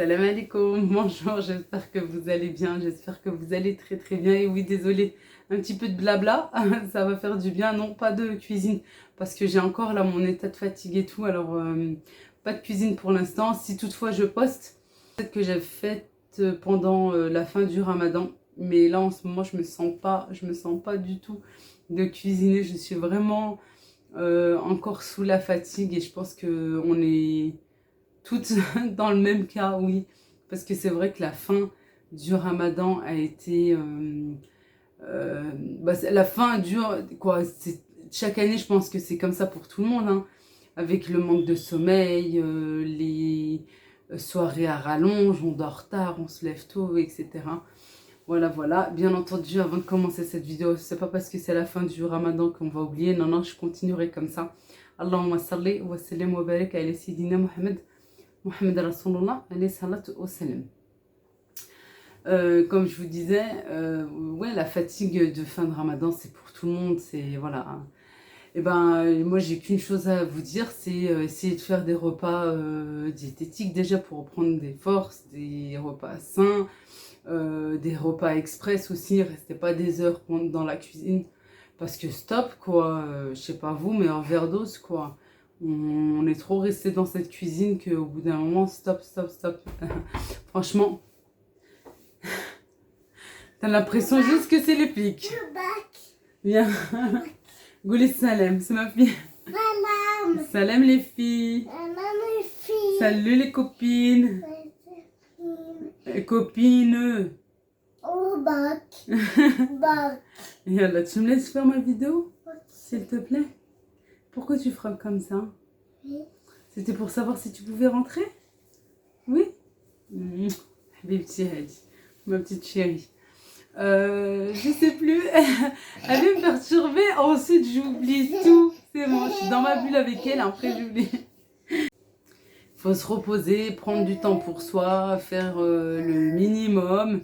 Salam alaikum, bonjour, j'espère que vous allez bien, j'espère que vous allez très très bien. Et oui, désolé, un petit peu de blabla, ça va faire du bien, non, pas de cuisine, parce que j'ai encore là mon état de fatigue et tout, alors pas de cuisine pour l'instant. Si toutefois je poste, peut-être que j'ai fait pendant la fin du ramadan, mais là en ce moment je me sens pas du tout de cuisiner, je suis vraiment encore sous la fatigue et je pense que on est toutes dans le même cas, oui. Parce que c'est vrai que la fin du ramadan a été... la fin dure, quoi. Chaque année, je pense que c'est comme ça pour tout le monde, hein. Avec le manque de sommeil, les soirées à rallonge, on dort tard, on se lève tôt, etc. Voilà, voilà. Bien entendu, avant de commencer cette vidéo, c'est pas parce que c'est la fin du ramadan qu'on va oublier. Non, non, je continuerai comme ça. Allahumma salli wa sallim wa barik ala Sayyidina Muhammad. Mohamed Rasulullah, alayhi salatu wa salam. Comme je vous disais, ouais, la fatigue de fin de Ramadan, c'est pour tout le monde, c'est voilà. Et ben, moi, j'ai qu'une chose à vous dire, c'est essayer de faire des repas diététiques déjà pour reprendre des forces, des repas sains, des repas express aussi. Restez pas des heures dans la cuisine, parce que stop quoi. Je sais pas vous, mais en overdose quoi. On est trop resté dans cette cuisine qu'au bout d'un moment, stop, stop, stop. Franchement, t'as l'impression juste que c'est les pics. Viens. Goulis Salem, c'est ma fille. Salam les filles. Salut les copines. Copines. Yallah, tu me laisses faire ma vidéo, s'il te plaît? Pourquoi tu frappes comme ça? Oui. C'était pour savoir si tu pouvais rentrer? Oui. Ma petite chérie. Je sais plus. Elle vient me perturber. Ensuite, j'oublie tout. C'est bon, je suis dans ma bulle avec elle. Après, j'oublie. Faut se reposer, prendre du temps pour soi, faire le minimum.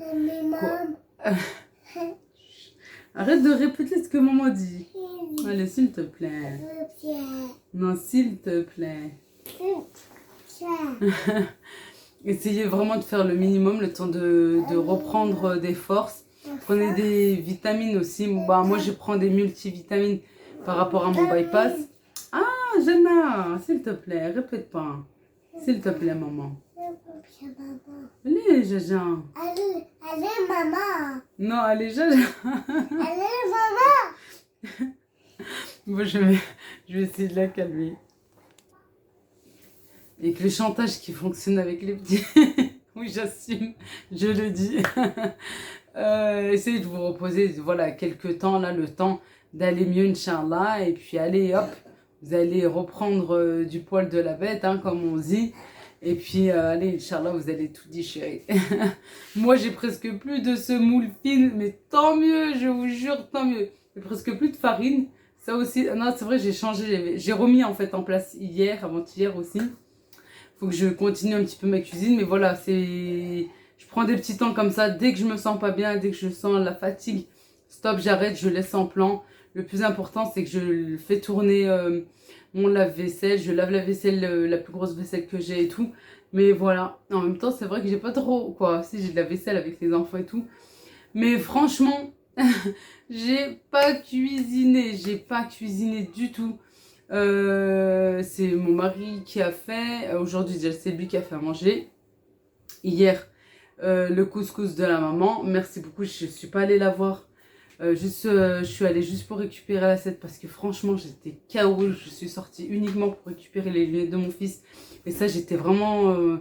Arrête de répéter ce que maman dit. Allez, s'il te plaît. Non, s'il te plaît. Essayez vraiment de faire le minimum, le temps de reprendre des forces. Prenez des vitamines aussi. Bah, moi, je prends des multivitamines par rapport à mon bypass. Ah, Jenna, s'il te plaît, répète pas. S'il te plaît, maman. Allez, Jaja. Allez, maman. Non, allez, Jaja. Allez, maman. Bon, je vais essayer de la calmer. Et que le chantage qui fonctionne avec les petits. Oui, j'assume, je le dis. Essayez de vous reposer, voilà, quelques temps, là, le temps d'aller mieux, Inch'Allah. Et puis, allez, hop, vous allez reprendre du poil de la bête, hein, comme on dit. Et puis, allez, Inch'Allah, vous allez tout déchirer. Moi, j'ai presque plus de semoule fine, mais tant mieux, je vous jure, tant mieux. J'ai presque plus de farine. Ça aussi, non, c'est vrai, j'ai changé, j'ai remis en fait en place hier, avant-hier aussi. Faut que je continue un petit peu ma cuisine, mais voilà, je prends des petits temps comme ça. Dès que je me sens pas bien, dès que je sens la fatigue, stop, j'arrête, je laisse en plan. Le plus important, c'est que je fais tourner mon lave-vaisselle. Je lave la vaisselle, la plus grosse vaisselle que j'ai et tout. Mais voilà, en même temps, c'est vrai que j'ai pas trop, quoi. Si, j'ai de la vaisselle avec les enfants et tout. Mais franchement, j'ai pas cuisiné du tout. C'est mon mari qui a fait. Aujourd'hui, déjà, c'est lui qui a fait à manger. Hier, le couscous de la maman. Merci beaucoup, je suis pas allée la voir. Je suis allée juste pour récupérer l'assiette parce que franchement, j'étais KO. Je suis sortie uniquement pour récupérer les lunettes de mon fils. Et ça, j'étais vraiment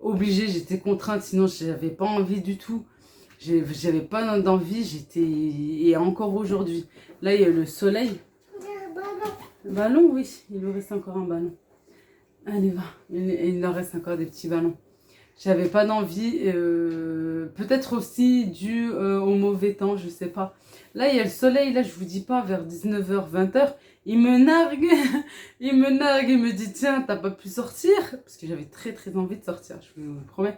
obligée, j'étais contrainte. Sinon, j'avais pas envie du tout. J'avais pas d'envie, et encore aujourd'hui. Là, il y a le soleil. Le ballon, oui, il lui reste encore un ballon. Allez, va, il en reste encore des petits ballons. J'avais pas d'envie, peut-être aussi dû au mauvais temps, je sais pas. Là, il y a le soleil, là, je vous dis pas, vers 19h, 20h, il me nargue, il me dit, tiens, t'as pas pu sortir? Parce que j'avais très très envie de sortir, je vous promets.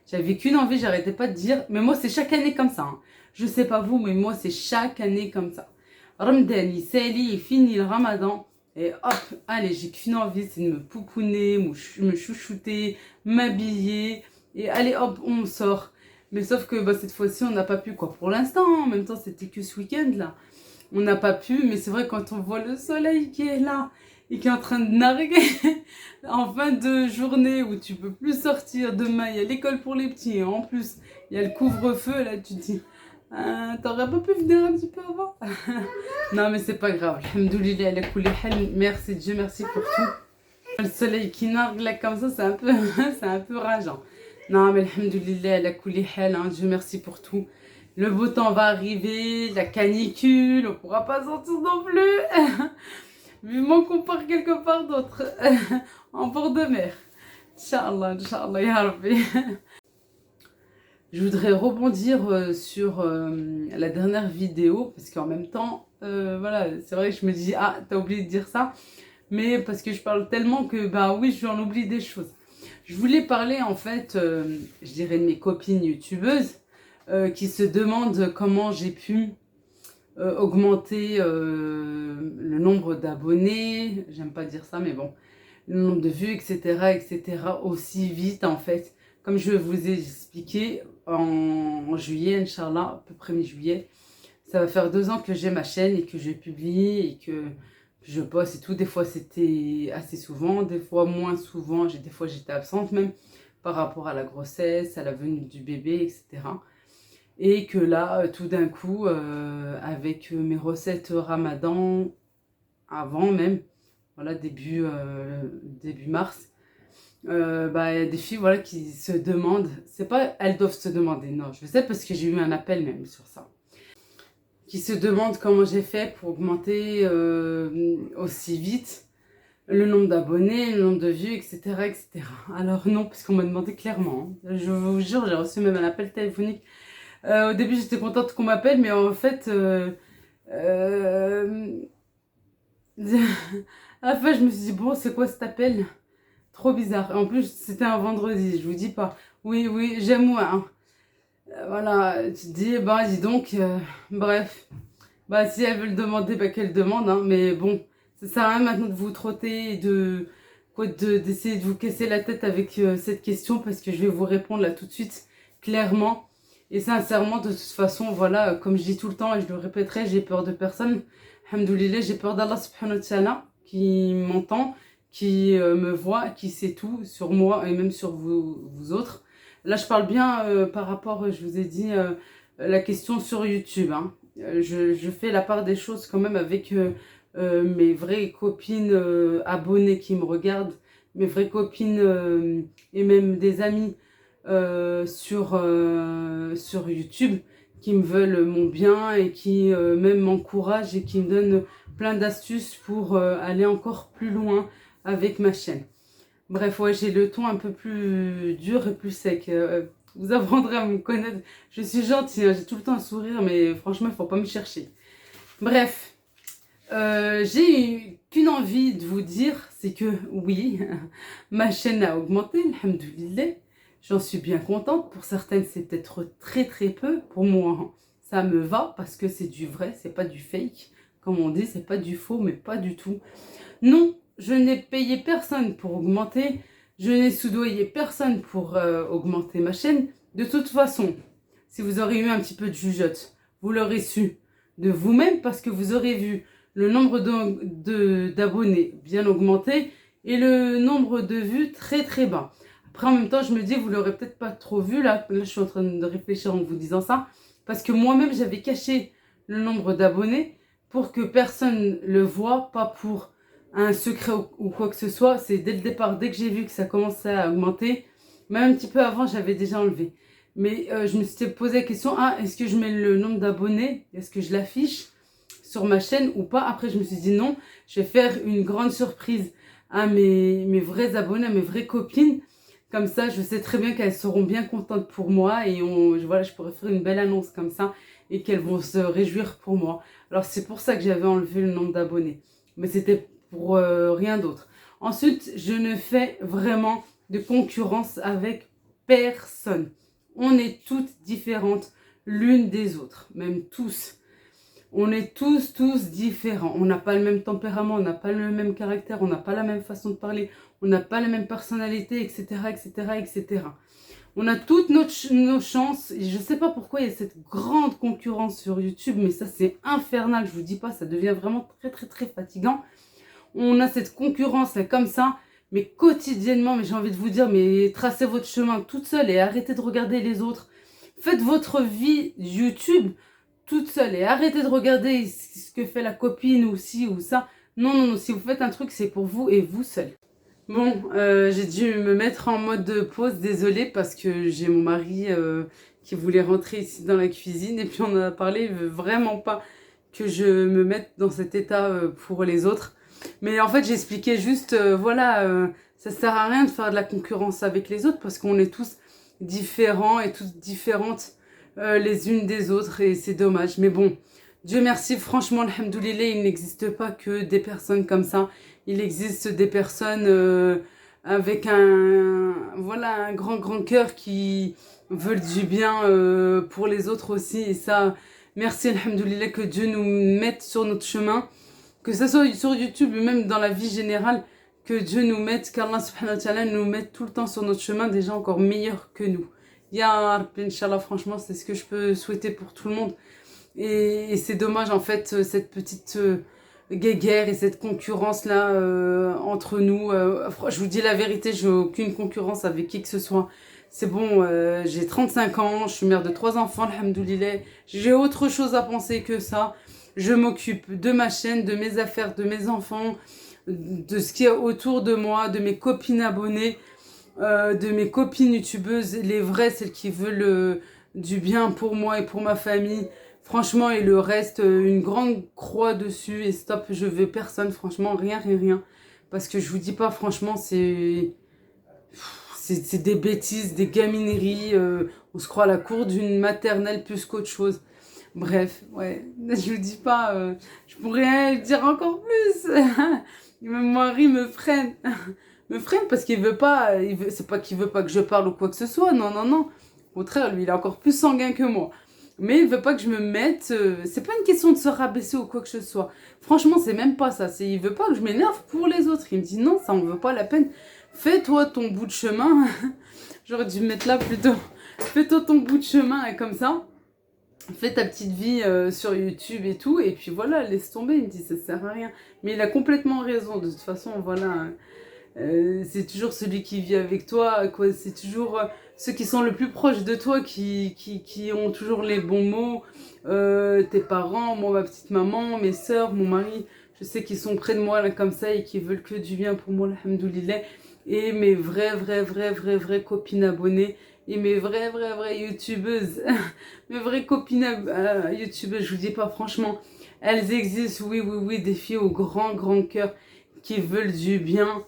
J'avais qu'une envie, j'arrêtais pas de dire. Mais moi, c'est chaque année comme ça. Hein. Je sais pas vous, mais moi, c'est chaque année comme ça. Ramadan, il s'allie, il finit le ramadan. Et hop, allez, j'ai qu'une envie, c'est de me pouponner, me chouchouter, m'habiller, et allez hop, on sort. Mais sauf que bah, cette fois-ci, on n'a pas pu, quoi. Pour l'instant, hein, en même temps, c'était que ce week-end, là. On n'a pas pu, mais c'est vrai, quand on voit le soleil qui est là, et qui est en train de narguer en fin de journée, où tu peux plus sortir, demain, il y a l'école pour les petits, et en plus, il y a le couvre-feu, là, tu te dis, t'aurais pas pu venir un petit peu avant. Non, mais c'est pas grave. Alhamdoulilah, ala kulli hal. Merci Dieu, merci pour tout. Le soleil qui nargue là comme ça, c'est un peu, c'est un peu rageant. Non, mais alhamdoulilah, ala kulli hal, hein, Dieu merci pour tout. Le beau temps va arriver, la canicule, on pourra pas sortir non plus. Vivement qu'on part quelque part d'autre, en bord de mer. Inch'Allah, Inch'Allah, ya Rabbi. Je voudrais rebondir sur la dernière vidéo, parce qu'en même temps, voilà, c'est vrai que je me dis, ah, t'as oublié de dire ça, mais parce que je parle tellement que, bah oui, j'en oublie des choses. Je voulais parler, en fait, je dirais de mes copines youtubeuses, qui se demandent comment j'ai pu augmenter le nombre d'abonnés, j'aime pas dire ça, mais bon, le nombre de vues, etc., aussi vite, en fait. Comme je vous ai expliqué, en juillet, Inch'Allah, à peu près mi-juillet, ça va faire 2 ans que j'ai ma chaîne et que je publie et que je poste et tout. Des fois, c'était assez souvent, des fois moins souvent. Des fois, j'étais absente même par rapport à la grossesse, à la venue du bébé, etc. Et que là, tout d'un coup, avec mes recettes Ramadan, avant même, voilà, début mars, bah, il y a des filles voilà, qui se demandent, c'est pas elles doivent se demander, non, je sais parce que j'ai eu un appel même sur ça, qui se demandent comment j'ai fait pour augmenter aussi vite le nombre d'abonnés, le nombre de vues, etc., etc. Alors non, parce qu'on m'a demandé clairement, hein. Je vous jure, j'ai reçu même un appel téléphonique. Au début, j'étais contente qu'on m'appelle, mais en fait, à la fin, je me suis dit, bon, c'est quoi cet appel? Trop bizarre. En plus, c'était un vendredi, je vous dis pas. Oui, oui, j'aime moins, hein. Voilà, tu te dis, bah, dis donc, bref. Bah, si elles veulent demander, bah, qu'elles demandent, hein. Mais bon, ça sert à rien maintenant de vous trotter et d'essayer de vous casser la tête avec cette question parce que je vais vous répondre là tout de suite, clairement. Et sincèrement, de toute façon, voilà, comme je dis tout le temps et je le répéterai, j'ai peur de personne. Alhamdoulilah, j'ai peur d'Allah subhanahu wa ta'ala qui m'entend, qui me voit, qui sait tout sur moi et même sur vous autres. Là, je parle bien par rapport, je vous ai dit, la question sur YouTube, hein. Je fais la part des choses quand même avec mes vraies copines abonnées qui me regardent, mes vraies copines et même des amis sur YouTube qui me veulent mon bien et qui même m'encouragent et qui me donnent plein d'astuces pour aller encore plus loin avec ma chaîne. Bref, ouais, j'ai le ton un peu plus dur et plus sec. Vous apprendrez à me connaître. Je suis gentille, hein, j'ai tout le temps un sourire, mais franchement, il ne faut pas me chercher. Bref, j'ai qu'une envie de vous dire, c'est que oui, ma chaîne a augmenté, alhamdoulilah. J'en suis bien contente. Pour certaines, c'est peut-être très très peu. Pour moi, ça me va parce que c'est du vrai, c'est pas du fake. Comme on dit, c'est pas du faux, mais pas du tout. Non, je n'ai payé personne pour augmenter. Je n'ai soudoyé personne pour augmenter ma chaîne. De toute façon, si vous aurez eu un petit peu de jugeote, vous l'aurez su de vous-même parce que vous aurez vu le nombre d'abonnés bien augmenté et le nombre de vues très très bas. Après, en même temps, je me dis, vous l'aurez peut-être pas trop vu. Là, je suis en train de réfléchir en vous disant ça. Parce que moi-même, j'avais caché le nombre d'abonnés pour que personne le voie, pas pour un secret ou quoi que ce soit. C'est dès le départ, dès que j'ai vu que ça commençait à augmenter, même un petit peu avant, j'avais déjà enlevé. Mais je me suis posé la question, est-ce que je mets le nombre d'abonnés? Est-ce que je l'affiche sur ma chaîne ou pas? Après, je me suis dit non, je vais faire une grande surprise à mes vrais abonnés, à mes vraies copines. Comme ça, je sais très bien qu'elles seront bien contentes pour moi et voilà, je pourrais faire une belle annonce comme ça et qu'elles vont se réjouir pour moi. Alors, c'est pour ça que j'avais enlevé le nombre d'abonnés. Mais c'était pour rien d'autre. Ensuite, je ne fais vraiment de concurrence avec personne. On est toutes différentes l'une des autres, même tous. On est tous différents. On n'a pas le même tempérament, on n'a pas le même caractère, on n'a pas la même façon de parler, on n'a pas la même personnalité, etc., etc., etc. On a toutes nos chances. Et je sais pas pourquoi il y a cette grande concurrence sur YouTube, mais ça c'est infernal, je vous dis pas, ça devient vraiment très très très fatigant. On a cette concurrence là comme ça, mais quotidiennement, mais j'ai envie de vous dire, mais tracez votre chemin toute seule et arrêtez de regarder les autres. Faites votre vie YouTube toute seule et arrêtez de regarder ce que fait la copine ou ci ou ça. Non, non, non, si vous faites un truc, c'est pour vous et vous seul. Bon, j'ai dû me mettre en mode pause, désolée, parce que j'ai mon mari qui voulait rentrer ici dans la cuisine et puis on en a parlé, il veut vraiment pas que je me mette dans cet état pour les autres. Mais en fait, j'expliquais juste, voilà, ça sert à rien de faire de la concurrence avec les autres parce qu'on est tous différents et toutes différentes les unes des autres et c'est dommage. Mais bon, Dieu merci, franchement, alhamdoulilah, il n'existe pas que des personnes comme ça. Il existe des personnes avec voilà, un grand cœur qui veulent du bien pour les autres aussi. Et ça, merci, alhamdoulilah, que Dieu nous mette sur notre chemin. Que ce soit sur YouTube ou même dans la vie générale, que Dieu nous mette, qu'Allah subhanahu wa ta'ala nous mette tout le temps sur notre chemin, des gens encore meilleurs que nous. Ya Rabbi, Inch'Allah, franchement, c'est ce que je peux souhaiter pour tout le monde. Et c'est dommage, en fait, cette petite guéguerre et cette concurrence-là entre nous. Je vous dis la vérité, j'ai aucune concurrence avec qui que ce soit. C'est bon, j'ai 35 ans, je suis mère de 3 enfants, alhamdoulilah. J'ai autre chose à penser que ça. Je m'occupe de ma chaîne, de mes affaires, de mes enfants, de ce qui est autour de moi, de mes copines abonnées, de mes copines youtubeuses, les vraies, celles qui veulent du bien pour moi et pour ma famille. Franchement, et le reste, une grande croix dessus et stop, je veux personne, franchement, rien, rien, rien. Parce que je vous dis pas, franchement, c'est des bêtises, des gamineries. On se croit à la cour d'une maternelle plus qu'autre chose. Bref, ouais, je vous dis pas, je pourrais dire encore plus. Mon mari me freine. Me freine parce qu'il veut pas, c'est pas qu'il veut pas que je parle ou quoi que ce soit, non, non, non. Au contraire, lui, il est encore plus sanguin que moi. Mais il veut pas que je me mette, c'est pas une question de se rabaisser ou quoi que ce soit. Franchement, c'est même pas ça, il veut pas que je m'énerve pour les autres. Il me dit non, ça en veut pas la peine. Fais-toi ton bout de chemin. J'aurais dû me mettre là plutôt. Fais-toi ton bout de chemin et comme ça. Fais ta petite vie sur YouTube et tout, et puis voilà, laisse tomber. Il me dit ça sert à rien. Mais il a complètement raison, de toute façon, voilà. C'est toujours celui qui vit avec toi, quoi. C'est toujours ceux qui sont le plus proches de toi qui ont toujours les bons mots. Tes parents, moi, ma petite maman, mes sœurs, mon mari, je sais qu'ils sont près de moi là comme ça et qui veulent que du bien pour moi, alhamdoulilah. Et mes vraies copines abonnées. Et mes vraies youtubeuses, mes vraies copines youtubeuses, je vous dis pas franchement, elles existent, oui, des filles au grand cœur qui veulent du bien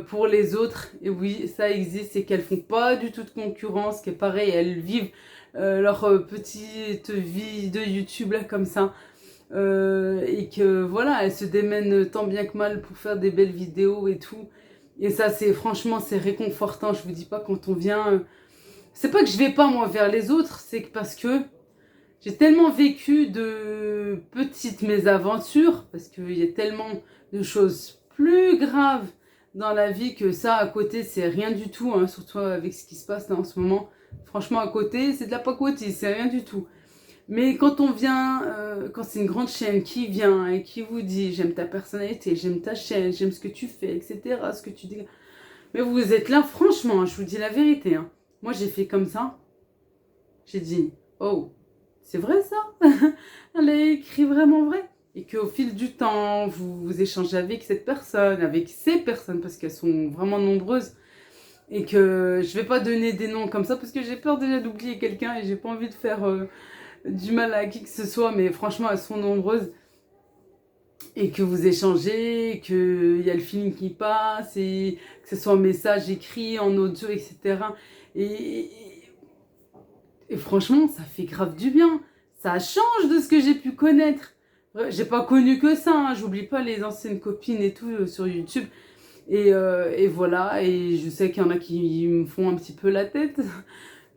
pour les autres. Et oui, ça existe et qu'elles font pas du tout de concurrence, qui est pareil, elles vivent leur petite vie de YouTube là comme ça. Et que voilà, elles se démènent tant bien que mal pour faire des belles vidéos et tout. Et ça, c'est franchement, c'est réconfortant. Je vous dis pas quand on vient... c'est pas que je vais pas moi vers les autres, c'est que parce que j'ai tellement vécu de petites mésaventures, parce qu'il y a tellement de choses plus graves dans la vie que ça à côté c'est rien du tout, hein, surtout avec ce qui se passe là en ce moment. Franchement à côté c'est de la pacotille, c'est rien du tout. Mais quand on vient, quand c'est une grande chaîne qui vient et qui vous dit j'aime ta personnalité, j'aime ta chaîne, j'aime ce que tu fais, etc., ce que tu dis. Mais vous êtes là, franchement, je vous dis la vérité, hein. Moi, j'ai fait comme ça. J'ai dit, oh, c'est vrai ça? Elle a écrit vraiment vrai. Et qu'au fil du temps, vous échangez avec cette personne, avec ces personnes, parce qu'elles sont vraiment nombreuses. Et que je vais pas donner des noms comme ça, parce que j'ai peur déjà d'oublier quelqu'un et j'ai pas envie de faire du mal à qui que ce soit. Mais franchement, elles sont nombreuses. Et que vous échangez, qu'il y a le film qui passe, et que ce soit en message écrit, en audio, etc. Et, et franchement, ça fait grave du bien. Ça change de ce que j'ai pu connaître. J'ai pas connu que ça, hein. J'oublie pas les anciennes copines et tout sur YouTube. Et voilà, et je sais qu'il y en a qui me font un petit peu la tête.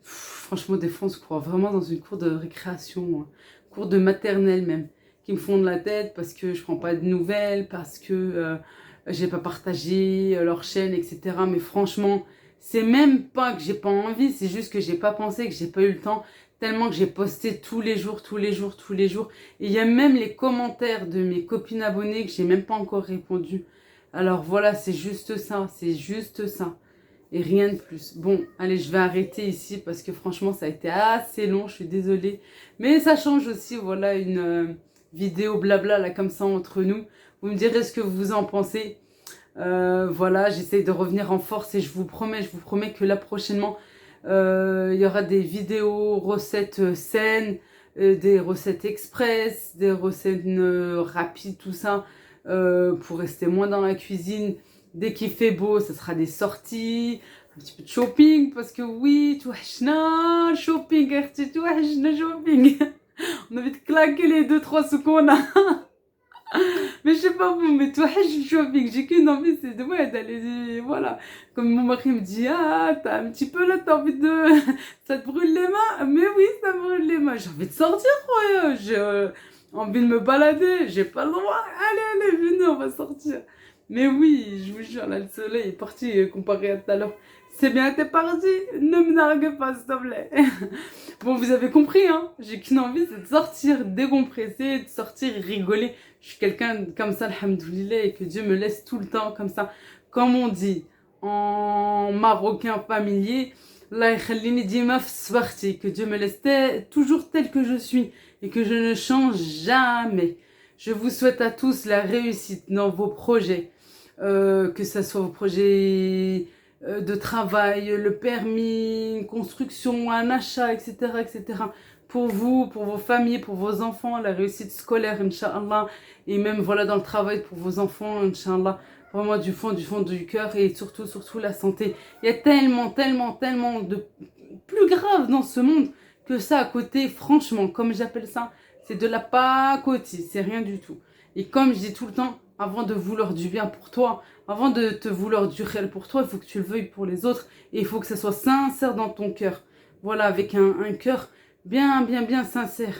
Franchement, des fois, on se croit vraiment dans une cour de récréation, hein. Cour de maternelle même, qui me font de la tête parce que je prends pas de nouvelles, parce que j'ai pas partagé leur chaîne, etc. Mais franchement, C'est même pas que j'ai pas envie, c'est juste que j'ai pas pensé, que j'ai pas eu le temps, tellement que j'ai posté tous les jours, tous les jours, tous les jours. Et il y a même les commentaires de mes copines abonnées que j'ai même pas encore répondu. Alors voilà, c'est juste ça, c'est juste ça. Et rien de plus. Bon, allez, je vais arrêter ici parce que franchement, ça a été assez long, je suis désolée. Mais ça change aussi, voilà, une vidéo blabla, là, comme ça, entre nous. Vous me direz ce que vous en pensez. Voilà, j'essaye de revenir en force et je vous promets que là, prochainement, il y aura des vidéos, recettes saines, des recettes express, des recettes rapides, tout ça, pour rester moins dans la cuisine. Dès qu'il fait beau, ça sera des sorties, un petit peu de shopping, parce que oui, توحشنا shopping, أختي توحشنا shopping. On a vite claqué les 2-3 sous qu'on a. Mais je sais pas vous, mais توحش le shopping. J'ai qu'une envie, c'est de, ouais, d'aller, voilà. Comme mon mari me dit, ah, t'as un petit peu là, t'as envie de, ça te brûle les mains. Mais oui, ça me brûle les mains. J'ai envie de sortir, ouais. J'ai envie de me balader. J'ai pas le droit. Allez, venez, on va sortir. Mais oui, je vous jure, là, le soleil est parti comparé à tout à l'heure. C'est bien, t'es parti. Ne me nargue pas, s'il te plaît. Bon, vous avez compris, hein. J'ai qu'une envie, c'est de sortir décompresser, de sortir rigoler. Je suis quelqu'un comme ça, alhamdoulilah, et que Dieu me laisse tout le temps comme ça. Comme on dit en marocain familier, Allah yakhallini dima fi sfarti, que Dieu me laisse toujours tel que je suis et que je ne change jamais. Je vous souhaite à tous la réussite dans vos projets, que ce soit vos projets de travail, le permis, une construction, un achat, etc., etc. Pour vous, pour vos familles, pour vos enfants, la réussite scolaire, Inch'Allah, et même voilà dans le travail pour vos enfants, Inch'Allah, vraiment du fond du cœur, et surtout, surtout la santé. Il y a tellement, tellement, tellement de plus grave dans ce monde que ça à côté, franchement, comme j'appelle ça, c'est de la pacotille, c'est rien du tout. Et comme je dis tout le temps, avant de vouloir du bien pour toi, avant de te vouloir du réel pour toi, il faut que tu le veuilles pour les autres, et il faut que ça soit sincère dans ton cœur. Voilà, avec un cœur bien, bien, bien sincère.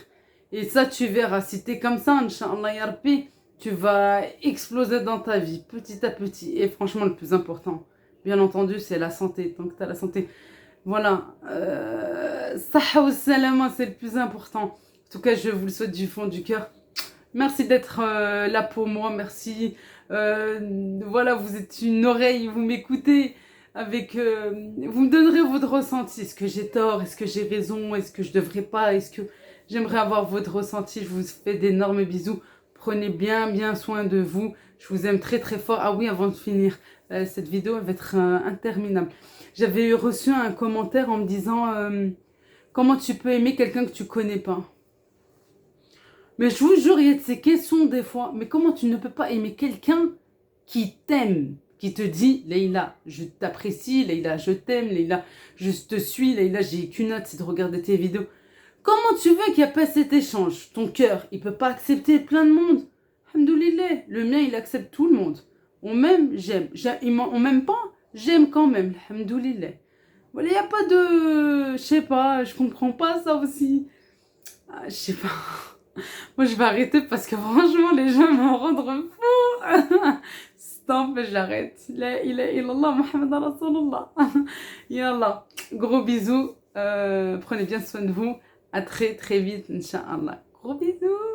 Et ça, tu verras, si t'es comme ça, Inch'Allah ya Rabbi, tu vas exploser dans ta vie, petit à petit. Et franchement, le plus important, bien entendu, c'est la santé. Tant que tu as la santé, voilà. Saha wa salama, c'est le plus important. En tout cas, je vous le souhaite du fond du cœur. Merci d'être là pour moi, merci. Voilà, vous êtes une oreille, vous m'écoutez. Avec, vous me donnerez votre ressenti. Est-ce que j'ai tort? Est-ce que j'ai raison? Est-ce que je devrais pas? Est-ce que j'aimerais avoir votre ressenti? Je vous fais d'énormes bisous. Prenez bien, bien soin de vous. Je vous aime très, très fort. Ah oui, avant de finir, cette vidéo elle va être interminable. J'avais reçu un commentaire en me disant comment tu peux aimer quelqu'un que tu connais pas? Mais je vous jure, il y a de ces questions des fois. Mais comment tu ne peux pas aimer quelqu'un qui t'aime, qui te dit, Leïla, je t'apprécie, Leïla, je t'aime, Leïla, je te suis, Leïla, j'ai qu'une hâte, c'est de regarder tes vidéos. Comment tu veux qu'il n'y a pas cet échange? Ton cœur, il peut pas accepter plein de monde. Alhamdoulilah, le mien, il accepte tout le monde. On m'aime, j'aime. On m'aime pas, j'aime quand même. Alhamdoulilah. Voilà, il n'y a pas de... Je sais pas, je comprends pas ça aussi. Ah, je sais pas. Moi, je vais arrêter parce que franchement, les gens vont me rendre fou. Stop, j'arrête. La ilaha illallah, Muhammad Rasulullah. Yallah. Gros bisous. Prenez bien soin de vous. À très, très vite, Inch'Allah. Gros bisous.